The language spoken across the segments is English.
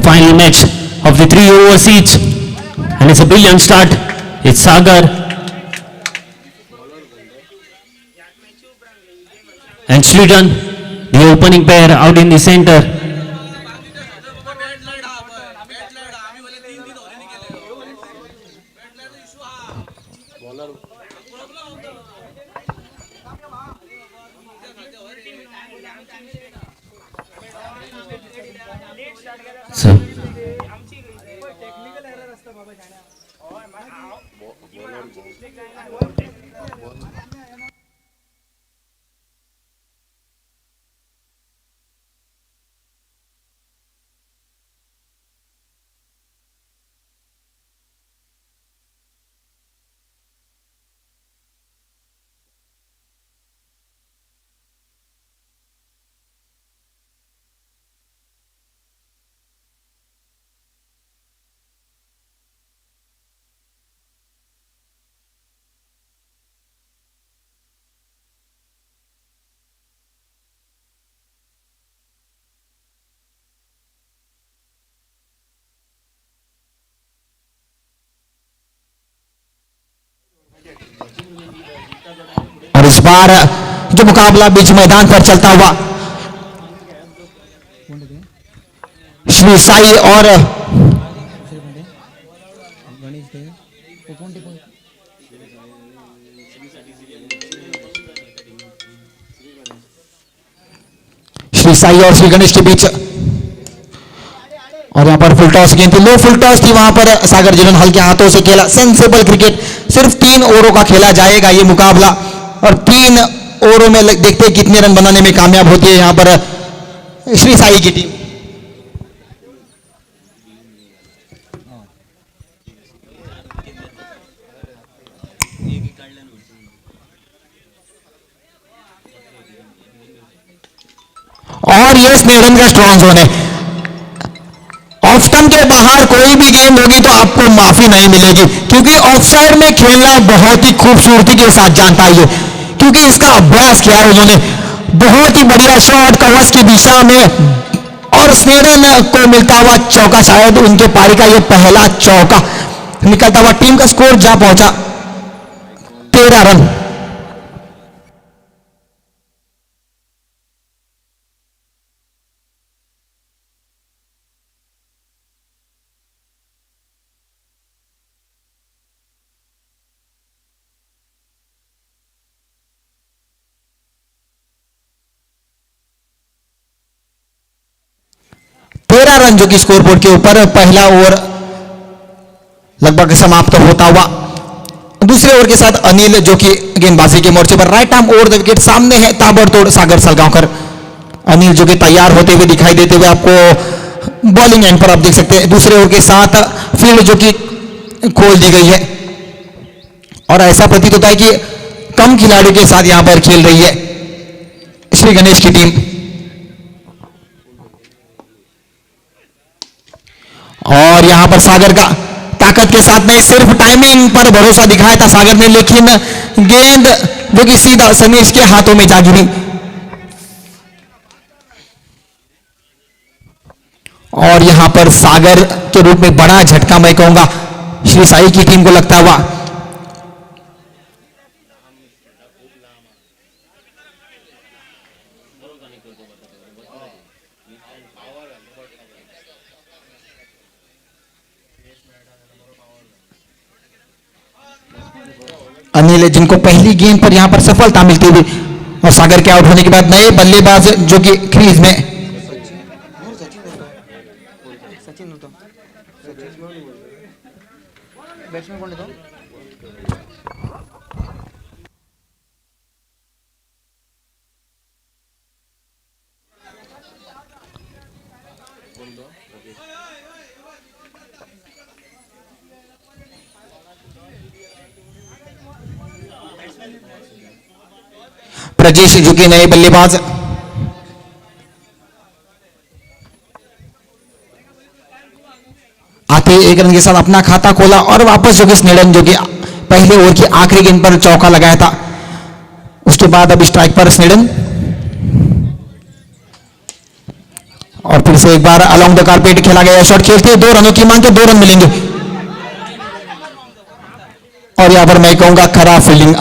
final match of the 3 overs each, and it's a brilliant start. It's Sagar and Sweden, the opening pair out in the center. So, और इस बार जो मुकाबला बीच मैदान पर चलता हुआ श्री साई और श्री गणेश के बीच, और यहां पर फुल टॉस गेंद थी, लो फुल टॉस थी, वहां पर सागर जिन्होंने हल्के हाथों से खेला। सेंसेबल क्रिकेट, सिर्फ 3 ओवरों का खेला जाएगा ये मुकाबला, और 3 ओवरों में देखते हैं कितने रन बनाने में कामयाब होती है यहां पर श्री साई की टीम। और ये स्नेडन का स्ट्रॉन्ग जोन है। ऑफ स्टंप के बाहर कोई भी गेंद होगी तो आपको माफी नहीं मिलेगी, क्योंकि ऑफसाइड में खेलना बहुत ही खूबसूरती के साथ जानता है, क्योंकि इसका अभ्यास किया है उन्होंने। बहुत ही बढ़िया शॉट कवच की दिशा में, और स्नेडन को मिलता हुआ चौका, शायद उनके पारी का ये पहला चौका निकलता हुआ। टीम का स्कोर जा पहुंचा 13 रन। रन जो कि स्कोर बोर्ड के ऊपर पहला ओवर लगभग समाप्त होता हुआ। दूसरे ओवर के साथ अनिल जो कि गेंदबाजी के मोर्चे पर right arm over the wicket सामने है, ताबड़तोड़ सागर सलगांवकर। अनिल जो कि तैयार होते हुए दिखाई देते हुए आपको बॉलिंग एंड पर आप देख सकते हैं। दूसरे ओवर के साथ फील्ड जो कि खोल दी गई है, और ऐसा प्रतीत होता है कि कम खिलाड़ियों के साथ यहां पर खेल रही है श्री गणेश की टीम। और यहां पर सागर का ताकत के साथ नहीं, सिर्फ टाइमिंग पर भरोसा दिखाया था सागर ने, लेकिन गेंद जो कि सीधा समीर के हाथों में जा गिरी। और यहां पर सागर के रूप में बड़ा झटका मैं कहूंगा श्री साई की टीम को लगता हुआ। अनिल जिनको पहली गेंद पर यहां पर सफलता मिलती हुई, और सागर के आउट होने के बाद नए बल्लेबाज जो कि क्रीज में प्रजेश जो कि नए बल्लेबाज। आते एक रन के साथ अपना खाता खोला, और वापस जो कि स्नेडन जो कि पहले ओवर की आखिरी गेंद पर चौका लगाया था, उसके बाद अब स्ट्राइक पर स्नेडन। और फिर से एक बार अलोंग द कारपेट खेला गया शॉट खेलते हुए 2 रनों की मांग के 2 रन मिलेंगे। और यहां पर मैं कहूंगा खराब फील्डिंग,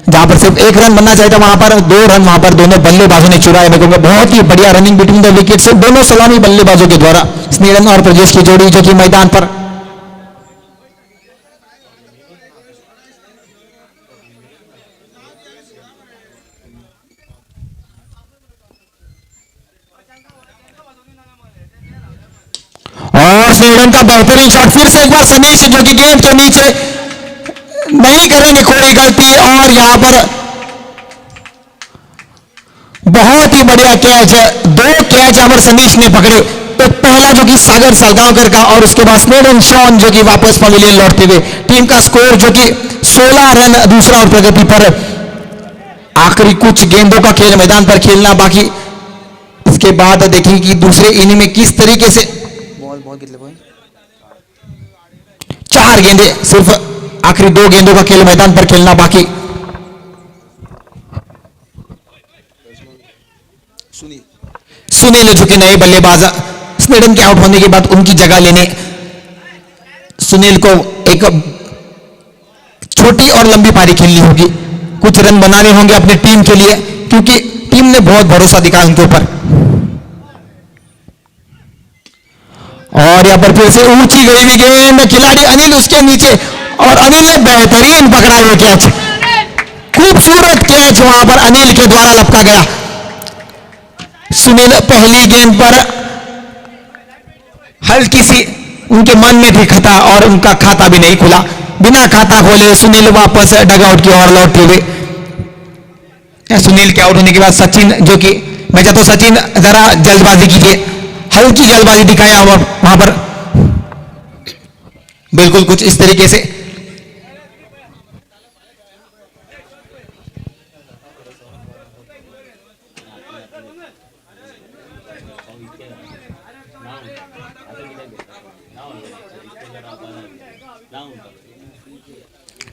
जहां पर सिर्फ 1 रन बनना चाहिए था वहां पर 2 रन वहां पर दोनों बल्लेबाजों ने चुराए। मैं कहूंगा बहुत ही बढ़िया रनिंग बिटवीन द विकेट से दोनों सलामी बल्लेबाजों के द्वारा, स्नेडन और प्रजेश की जोड़ी जो कि मैदान पर और स्नेडन का बेहतरीन शॉट, फिर से एक बार सनीश जो कि गेंद के नीचे नहीं करेंगे कोई गलती। और यहां पर बहुत ही बढ़िया कैच, 2 कैच यहां पर सनीश ने पकड़े। तो पहला जो कि सागर सालगांवकर का और उसके बाद स्नेडन शॉन जो कि वापस पवेलियन लौटते हुए। टीम का स्कोर जो कि 16 रन दूसरा और प्रगति पर। आखिरी कुछ गेंदों का खेल मैदान पर खेलना बाकी, इसके बाद देखिए कि दूसरे इनिंग में किस तरीके से 4 गेंदे, सिर्फ आखिरी 2 गेंदों का खेल मैदान पर खेलना बाकी। सुनील जो कि नए बल्लेबाज, स्नेडन के आउट होने के बाद उनकी जगह लेने सुनील को एक छोटी और लंबी पारी खेलनी होगी, कुछ रन बनाने होंगे अपनी टीम के लिए, क्योंकि टीम ने बहुत भरोसा दिखाया उनके ऊपर। और यहां पर फिर से ऊंची गई हुई गेंद, खिलाड़ी अनिल उसके नीचे और अनिल ने बेहतरीन पकड़ा ये कैच, खूबसूरत कैच वहां पर अनिल के द्वारा लपका गया। सुनील पहली गेंद पर हल्की सी उनके मन में थी खता और उनका खाता भी नहीं खुला। बिना खाता खोले सुनील वापस डगआउट की ओर लौटते हुए। सुनील के आउट होने के बाद सचिन जो कि मैं चाहता हूं सचिन जरा जल्दबाजी कीजिए, हल्की जल्दबाजी दिखाया वहां पर, बिल्कुल कुछ इस तरीके से।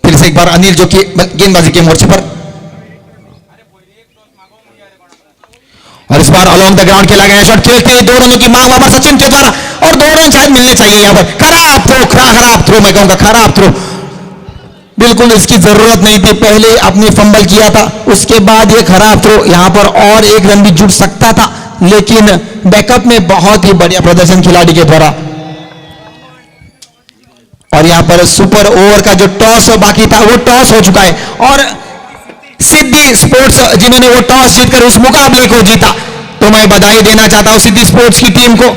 फिर से एक बार अनिल जो कि गेंदबाजी के मोर्चे पर, और इस बार अलोंग द ग्राउंड खेला गया शॉट खेलते हुए 2 रनों की मांग वहां पर सचिन के द्वारा, और 2 रन शायद मिलने चाहिए यहां पर। खराब थ्रो, खराब थ्रो, मैं कहूंगा खराब थ्रो, बिल्कुल इसकी जरूरत नहीं थी। पहले आपने फंबल किया था, उसके बाद ये खराब थ्रो, यहां पर और 1 रन भी जुट सकता था, लेकिन बैकअप में बहुत ही बढ़िया प्रदर्शन खिलाड़ी के द्वारा। और यहां पर सुपर ओवर का जो टॉस बाकी था वो टॉस हो चुका है, और सिद्धि स्पोर्ट्स जिन्होंने वो टॉस जीतकर उस मुकाबले को जीता, तो मैं बधाई देना चाहता हूं सिद्धि स्पोर्ट्स की टीम को।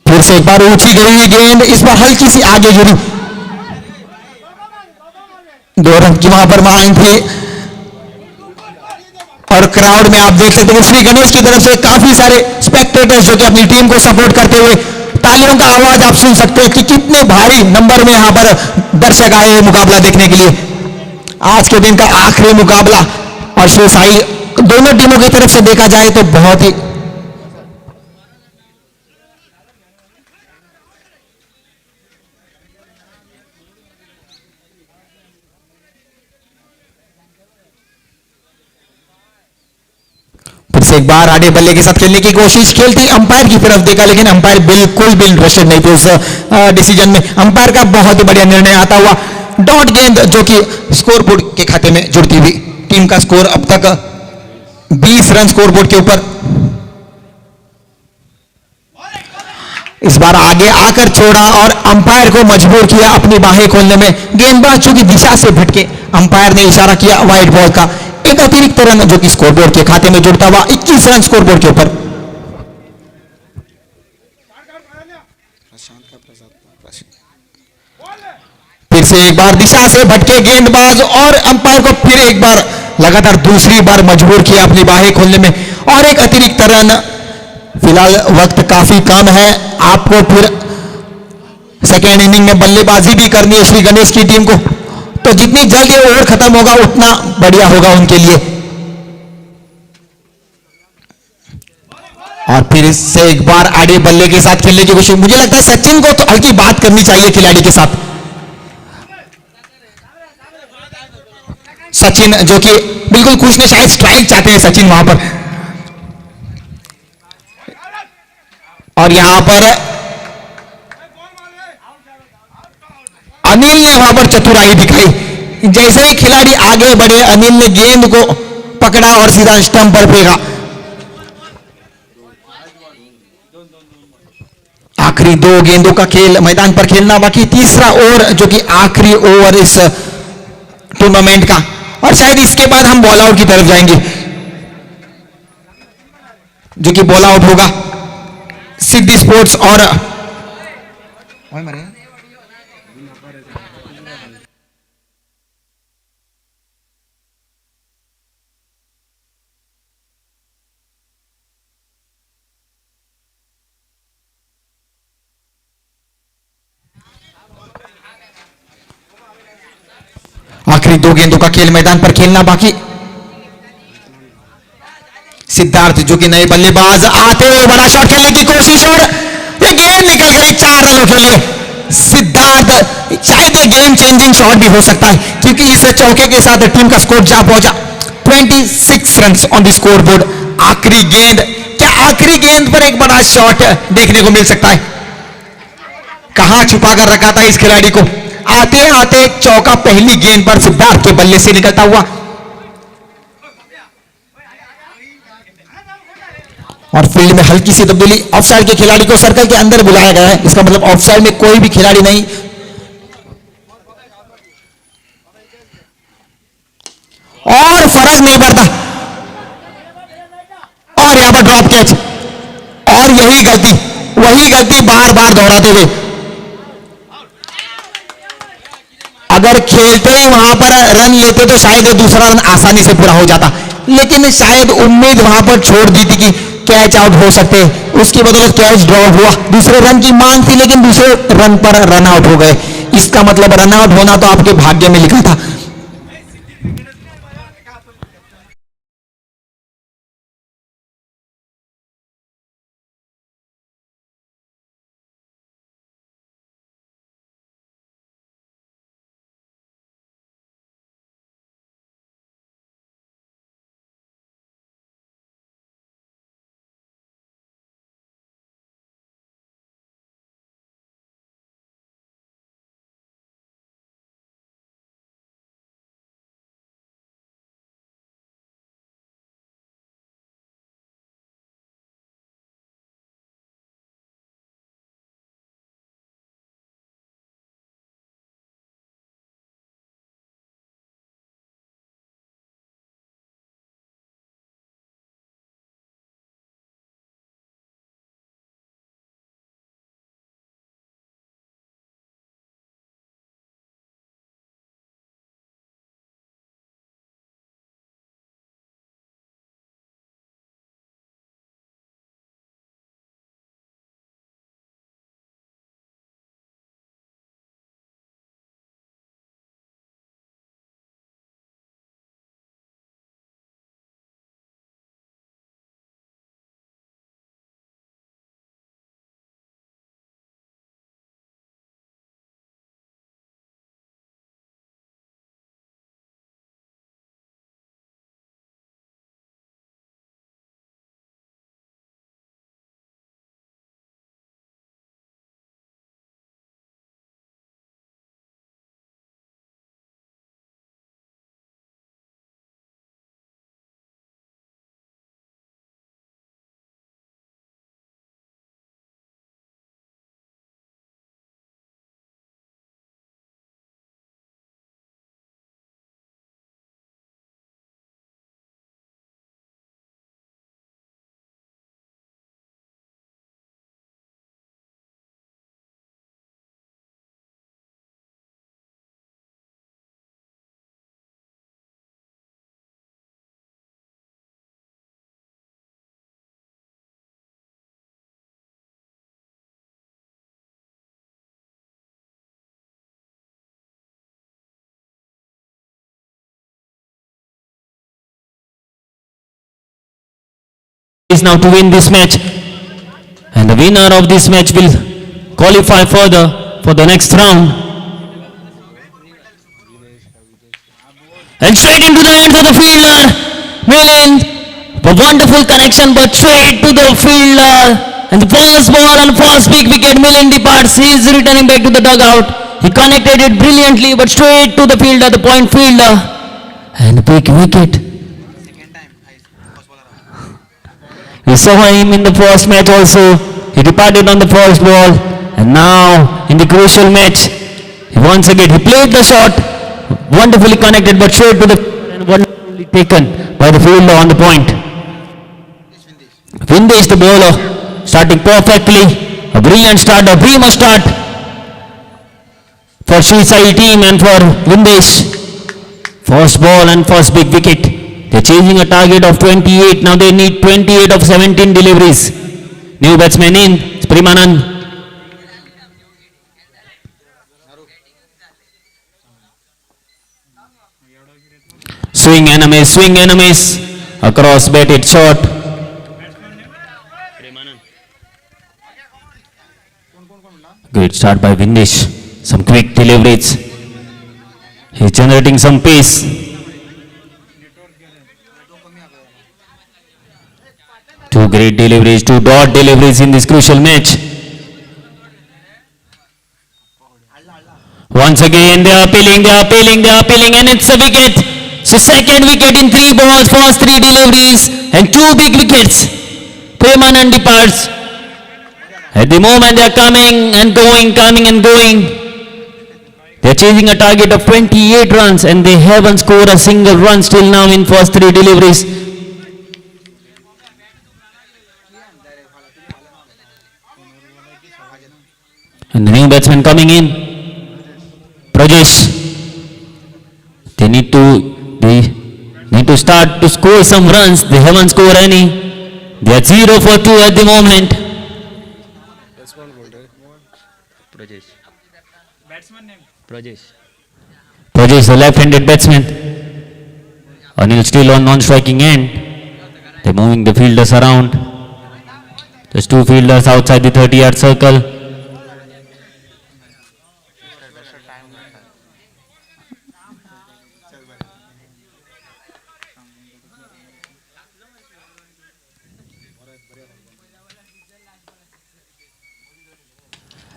फिर से एक बार ऊंची गई गेंद, इस बार हल्की सी आगे गिरी, 2 रन की वहां पर मांग थी। और क्राउड में आप देख सकते हैं श्री गणेश की तरफ से काफी सारे स्पेक्टेटर्स जो कि अपनी टीम को सपोर्ट करते हुए, तालियों का आवाज आप सुन सकते हैं कि कितने भारी नंबर में यहां पर दर्शक आए हैं मुकाबला देखने के लिए। आज के दिन का आखिरी मुकाबला, और श्री साई दोनों टीमों की तरफ से देखा जाए तो बहुत ही से एक बार आड़े बल्ले के साथ खेलने की कोशिश खेलती, अंपायर की तरफ देखा, लेकिन अंपायर बिल्कुल भी इंटरेस्टेड नहीं थे उस डिसीजन में। अंपायर का बहुत ही बढ़िया निर्णय आता हुआ डॉट गेंद जो कि स्कोरबोर्ड के खाते में जुड़ती हुई। टीम का स्कोर अब तक 20 रन स्कोरबोर्ड के ऊपर। इस बार आगे आकर छोड़ा और अंपायर को मजबूर किया अपनी बाहें खोलने में। गेंदबाज चूंकि दिशा से भटके, अंपायर ने इशारा किया वाइड बॉल का। एक अतिरिक्त रन जो कि स्कोरबोर्ड के खाते में जुड़ता हुआ 21 रन स्कोरबोर्ड के ऊपर। फिर से एक बार दिशा से भटके गेंदबाज और अंपायर को फिर एक बार लगातार दूसरी बार मजबूर किया अपनी बाहें खोलने में, और एक अतिरिक्त रन। फिलहाल वक्त काफी कम है, आपको फिर सेकेंड इनिंग में बल्लेबाजी भी करनी है श्री गणेश की टीम को, तो जितनी जल्द ये ओवर खत्म होगा उतना बढ़िया होगा उनके लिए। और फिर से एक बार आड़े बल्ले के साथ खेलने की कोशिश। मुझे लगता है सचिन को तो हल्की बात करनी चाहिए खिलाड़ी के साथ। सचिन जो कि बिल्कुल खुश में, शायद स्ट्राइक चाहते हैं सचिन वहां पर। और यहां पर अनिल ने वहां पर चतुराई दिखाई। जैसे ही खिलाड़ी आगे बढ़े, अनिल ने गेंद को पकड़ा और सीधा स्टंप पर फेंका। आखिरी 2 गेंदों का खेल मैदान पर खेलना बाकी, तीसरा ओवर जो कि आखिरी ओवर इस टूर्नामेंट का, और शायद इसके बाद हम बॉल आउट की तरफ जाएंगे, जो कि बॉल आउट होगा सिद्धि स्पोर्ट्स और आखिरी 2 गेंदों का खेल मैदान पर खेलना बाकी। सिद्धार्थ जो कि नए बल्लेबाज आते हुए बड़ा शॉट खेलने की कोशिश, और ये गेंद निकल गई 4 रनों के लिए। सिद्धार्थ, शायद ये गेम चेंजिंग शॉट भी हो सकता है, क्योंकि इस चौके के साथ टीम का स्कोर जा पहुंचा 26 run on the score board. आखिरी गेंद, क्या आखिरी गेंद पर एक बड़ा शॉट देखने को मिल सकता है? कहां छुपा कर रखा था इस खिलाड़ी को। आते आते एक चौका पहली गेंद पर सिद्धार्थ के बल्ले से निकलता हुआ, और फील्ड में हल्की सी तब्दीली। ऑफसाइड के खिलाड़ी को सर्कल के अंदर बुलाया गया है, इसका मतलब ऑफसाइड में कोई भी खिलाड़ी नहीं। और फर्क नहीं पड़ता, और यहां पर ड्रॉप कैच, और यही गलती, वही गलती बार बार दोहराते हुए। अगर खेलते ही वहां पर रन लेते तो शायद दूसरा रन आसानी से पूरा हो जाता, लेकिन शायद उम्मीद वहां पर छोड़ दी थी कि कैच आउट हो सकते, उसकी बदौलत कैच ड्रॉप हुआ। दूसरे रन की मांग थी, लेकिन दूसरे रन पर रन आउट हो गए। इसका मतलब रन आउट होना तो आपके भाग्य में लिखा था। is now to win this match. And the winner of this match will qualify further for the next round. And straight into the hands of the fielder. Milind. A wonderful connection, but straight to the fielder. And the first ball and first big wicket. Milind departs. He is returning back to the dugout. He connected it brilliantly, but straight to the fielder, the point fielder. And a big wicket. We saw him in the first match also. He departed on the first ball. And now, in the crucial match, once again, he played the shot. Wonderfully connected, but straight to the and wonderfully taken by the fielder on the point. Vindesh, the bowler, starting perfectly. A brilliant start, a prima start for Sri Sai team and for Vindesh. First ball and first big wicket. They're chasing a target of 28. Now they need 28 of 17 deliveries. New batsman in, it's Premanand. Swing enemies. Across batted shot. Great start by Vindesh. Some quick deliveries. He's generating some pace. Two great deliveries, two dot deliveries in this crucial match. Once again they are appealing, and it's a wicket. So second wicket in 3 balls, first 3 deliveries and 2 big wickets. Premanand departs. At the moment they are coming and going. They are chasing a target of 28 runs and they haven't scored a single run still now in first 3 deliveries. And the new batsman coming in, Prajesh. They need to start to score some runs. They haven't scored any. They are 0 for 2 at the moment. Prajesh, the left-handed batsman. Anil still on non-striking end. They're moving the fielders around. There's 2 fielders outside the 30-yard circle.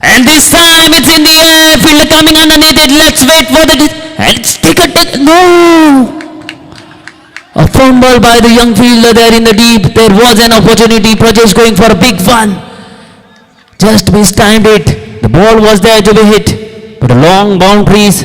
And this time it's in the air, fielder coming underneath it, let's wait for the, and it's no! A fumble by the young fielder there in the deep, there was an opportunity, Prajesh going for a big one, just mistimed it, the ball was there to be hit, but a long boundaries,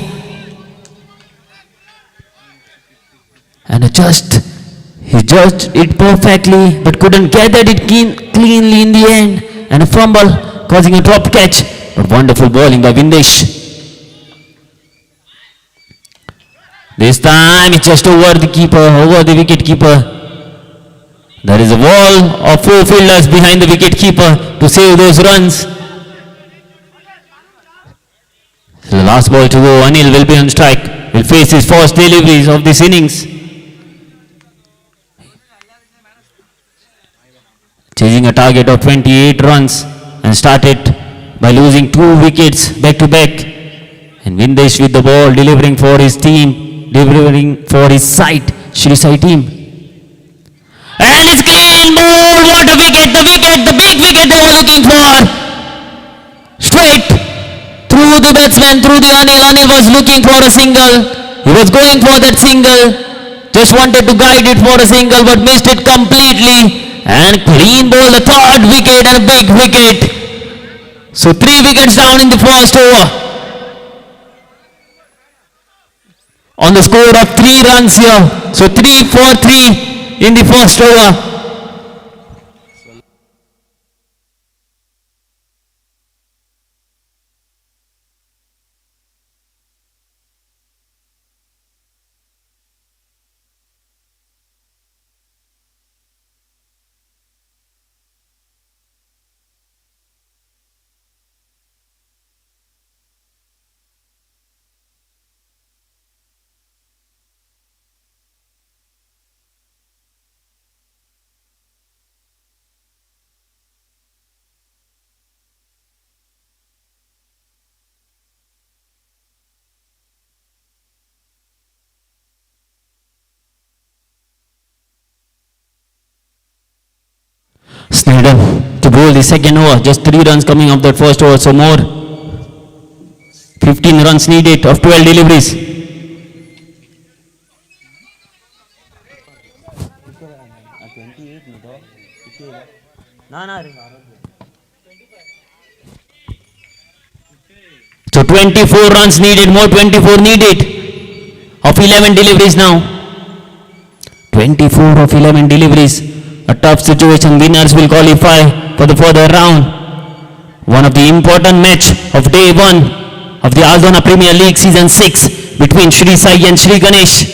and he judged it perfectly, but couldn't gather it cleanly in the end, and a fumble causing a drop catch, but wonderful bowling by Vindesh. This time it's just over the wicket keeper. There is a wall of 4 fielders behind the wicket keeper to save those runs. So the last ball to go, Anil will be on strike, will face his first deliveries of this innings. Chasing a target of 28 runs and started by losing 2 wickets back to back. And Vindesh with the ball delivering for his team, delivering for his side, Sri Sai team. And it's clean ball, what a wicket, the big wicket they were looking for. Straight through the batsman, through the Anil. Anil was looking for a single. He was going for that single. Just wanted to guide it for a single but missed it completely. And clean ball, the 3rd wicket and a big wicket. So 3 wickets down in the first over. On the score of 3 runs here. So 3 for 3 in the first over. Sneddon to bowl the second over. Just 3 runs coming off that first over. So more. 15 runs needed of 12 deliveries. So 24 runs needed, more 24 needed of 11 deliveries now. 24 of 11 deliveries. A tough situation. Winners will qualify for the further round. One of the important match of day 1 of the Aldona Premier League Season 6 between Sri Sai and Sri Ganesh.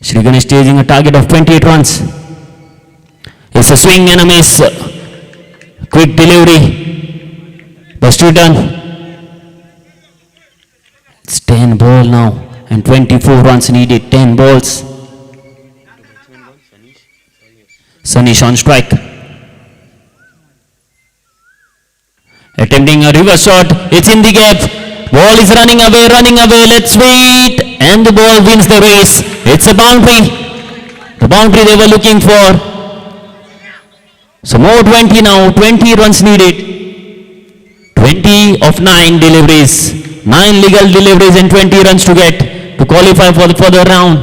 Sri Ganesh chasing a target of 28 runs. It's a swing and a miss. Quick delivery. But Sridhan. It's 10 ball now and 24 runs needed. 10 balls. Sanish on strike. Attempting a reverse shot. It's in the gap. Ball is running away, running away. Let's wait. And the ball wins the race. It's a boundary. The boundary they were looking for. So more 20 now. 20 runs needed. 20 of 9 deliveries. 9 legal deliveries and 20 runs to get to qualify for the further round.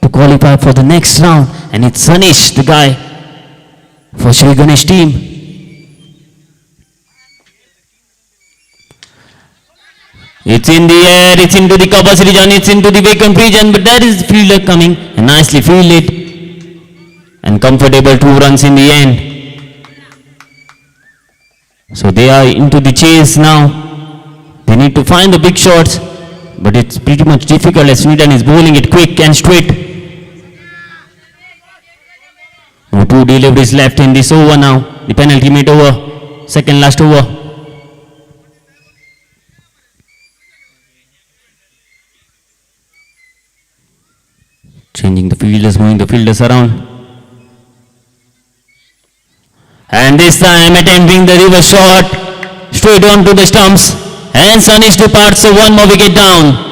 To qualify for the next round. And it's Sanish, the guy for Sri Ganesh team. It's in the air, it's into the cover region, it's into the vacant region, but there is the fielder coming and nicely fielded and comfortable 2 runs in the end. So they are into the chase now. They need to find the big shots, but it's pretty much difficult as Sweden is bowling it quick and straight. No 2 deliveries left in this over now. The penalty made over, second last over. Changing the fielders, moving the fielders around. And this time attempting the reverse shot straight onto the stumps. And Sanish departs, so 1 more wicket down.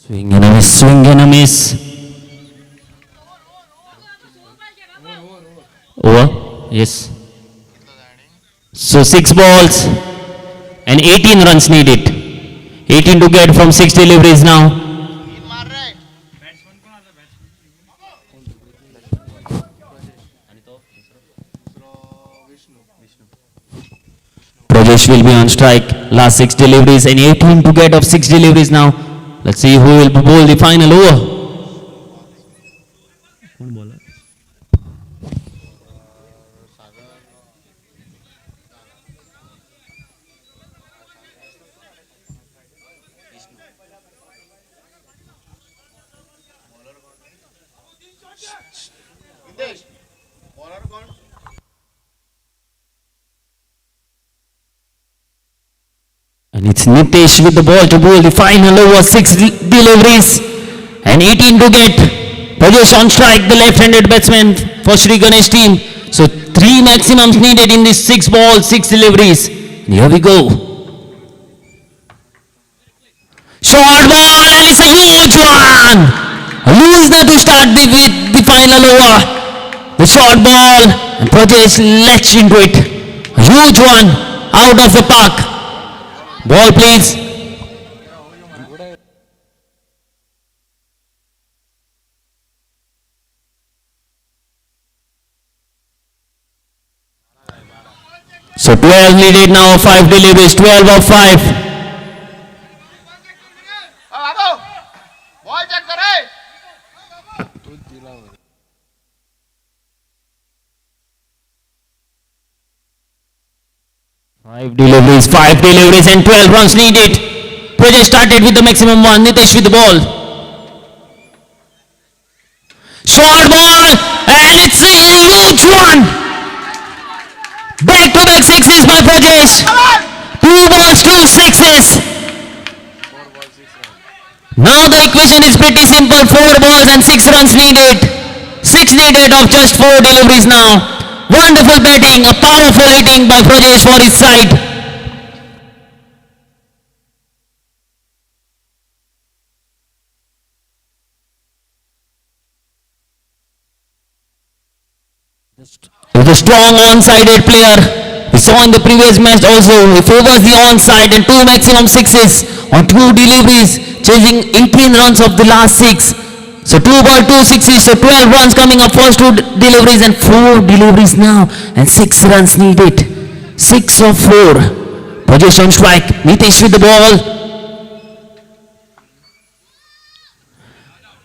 Swing and a miss, swing and a miss. Over? Yes. So 6 balls and 18 runs needed. 18 to get from 6 deliveries now. Prajesh will be on strike. Last 6 deliveries and 18 to get of 6 deliveries now. Let's see who will bowl the final over. And it's Nitesh with the ball to bowl the final over. 6 deliveries and 18 to get. Prajesh on strike, the left-handed batsman for Sri Ganesh team. So 3 maximums needed in this 6 balls, 6 deliveries. And here we go. Short ball and it's a huge one. A looser to start with the final over. The short ball and Prajesh latched into it. A huge one out of the park. Ball please. So 12 needed now, 5 deliveries, 12 of 5. Five deliveries and 12 runs needed. Prajesh started with the maximum one. Nitesh with the ball. Short ball and it's a huge one. Back-to-back sixes by Prajesh. 2 balls, 2 sixes. Now the equation is pretty simple. 4 balls and 6 runs needed. 6 needed of just 4 deliveries now. Wonderful batting, a powerful hitting by Prajesh for his side. He was a strong on-sided player. We saw in the previous match also, he favors the on-side and 2 maximum sixes on 2 deliveries, chasing 18 runs of the last 6. So 2 ball, 2 sixes, so 12 runs coming up first 2 deliveries and 4 deliveries now and 6 runs needed. 6 of 4. Prajesh on strike, Nitesh with the ball.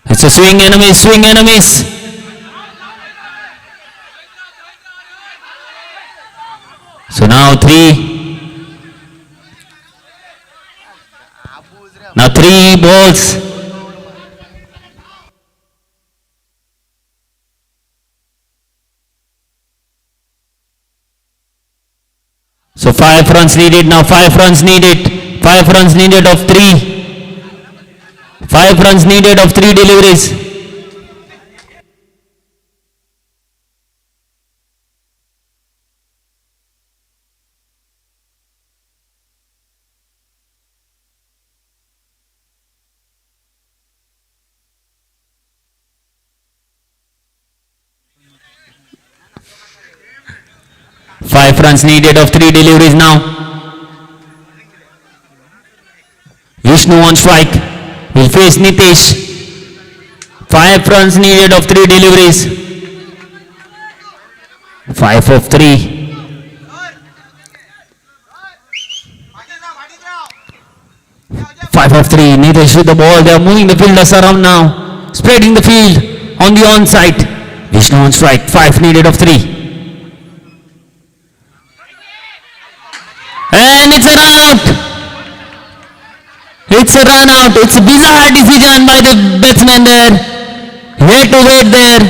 It's a swing and a miss, swing and a miss. So now 3. Now 3 balls. So 5 runs needed now, 5 runs needed. 5 runs needed of 3. 5 runs needed of 3 deliveries. Five runs needed of 3 deliveries now. Vishnu on strike. Will face Nitesh. 5 runs needed of 3 deliveries. 5 of 3. 5 of 3. Nitesh with the ball. They are moving the fielders around now. Spreading the field on the onside. Vishnu on strike. 5 needed of 3. And it's a run out. It's a run out. It's a bizarre decision by the batsman there. He had to wait there.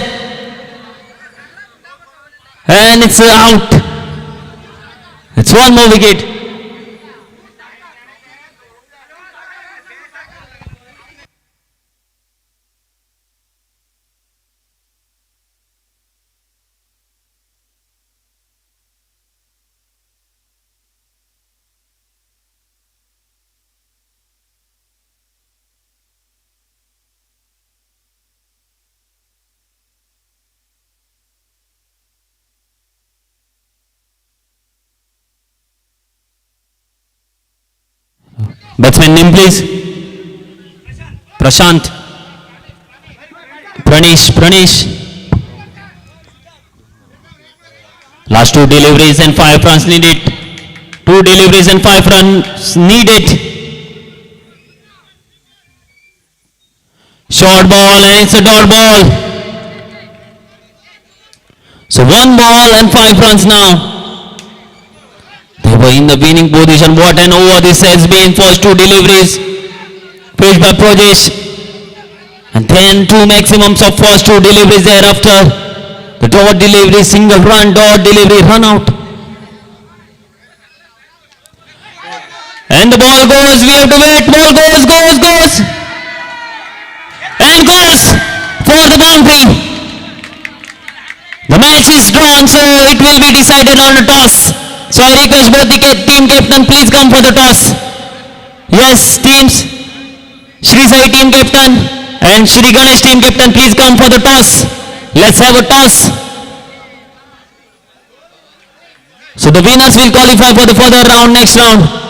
And it's out. It's 1 more wicket. Batsman name please. Prashant. Pranesh. Last 2 deliveries and 5 runs needed. 2 deliveries and 5 runs needed. Short ball and it's a dot ball. So 1 ball and 5 runs now. They were in the winning position. What an over this has been. First 2 deliveries faced by Prajesh. And then 2 maximums of first 2 deliveries thereafter. The dot delivery, single run, dot delivery, run out. And the ball goes. We have to wait. Ball goes. And goes for the boundary. The match is drawn, so it will be decided on a toss. So I request both the team captain, please come for the toss. Yes, teams. Shri Sai team captain and Shri Ganesh team captain, please come for the toss. Let's have a toss. So the winners will qualify for the further round, next round.